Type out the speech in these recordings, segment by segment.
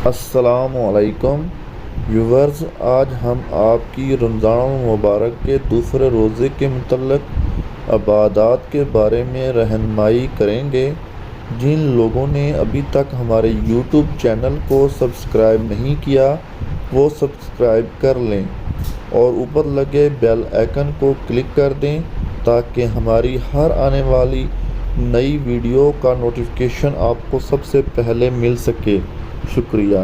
السلام علیکم ویورز، آج ہم آپ کی رمضان المبارک کے دوسرے روزے کے متعلق عبادات کے بارے میں رہنمائی کریں گے۔ جن لوگوں نے ابھی تک ہمارے یوٹیوب چینل کو سبسکرائب نہیں کیا وہ سبسکرائب کر لیں اور اوپر لگے بیل آئیکن کو کلک کر دیں تاکہ ہماری ہر آنے والی نئی ویڈیو کا نوٹیفیکیشن آپ کو سب سے پہلے مل سکے۔ شکریہ۔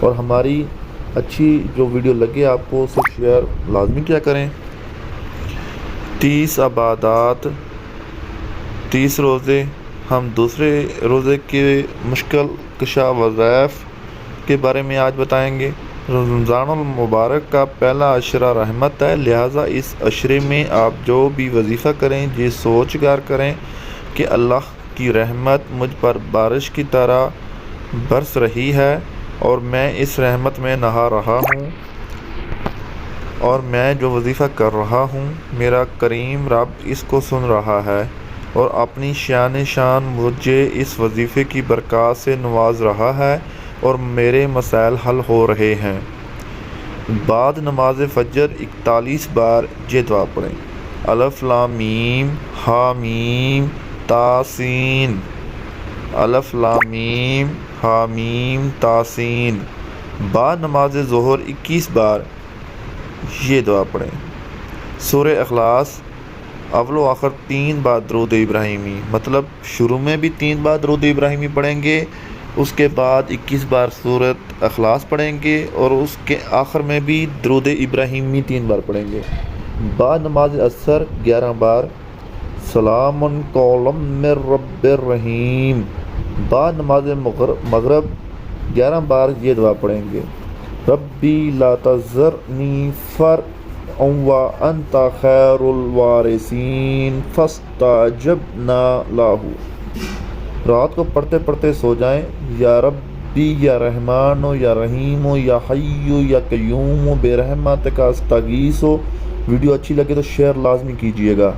اور ہماری اچھی جو ویڈیو لگے آپ کو اسے شیئر لازمی کیا کریں۔ 30 عبادات، 30 روزے۔ ہم دوسرے روزے کے مشکل کشا وظائف کے بارے میں آج بتائیں گے۔ رمضان المبارک کا پہلا عشرہ رحمت ہے، لہٰذا اس عشرے میں آپ جو بھی وظیفہ کریں یہ سوچ کر کریں کہ اللہ کی رحمت مجھ پر بارش کی طرح برس رہی ہے اور میں اس رحمت میں نہا رہا ہوں، اور میں جو وظیفہ کر رہا ہوں میرا کریم رب اس کو سن رہا ہے اور اپنی شان مجھے اس وظیفے کی برکات سے نواز رہا ہے اور میرے مسائل حل ہو رہے ہیں۔ بعد نماز فجر 41 بار یہ دعا پڑھیں: الف لام میم ہا میم تا سین، الف لام میم ہا میم تا سین۔ بعد نماز ظہر 21 بار یہ دعا پڑھیں: سورہ اخلاص اول و آخر 3 بار درود ابراہیمی، مطلب شروع میں بھی 3 بار درود ابراہیمی پڑھیں گے، اس کے بعد 21 بار سورۃ اخلاص پڑھیں گے اور اس کے آخر میں بھی درود ابراہیمی 3 بار پڑھیں گے۔ بعد نماز عصر 11 بار سلام قولا من رب الرحیم۔ بعد نماز مغرب 11 بار یہ دعا پڑھیں گے: ربی لا تذرنی فردا وانت خیر الوارثین فاستجبنا لہ۔ رات کو پڑھتے پڑھتے سو جائیں: یا ربی یا رحمان یا رحیم یا حی یا قیوم برحمتک استغیث۔ ویڈیو اچھی لگے تو شیئر لازمی کیجیے گا۔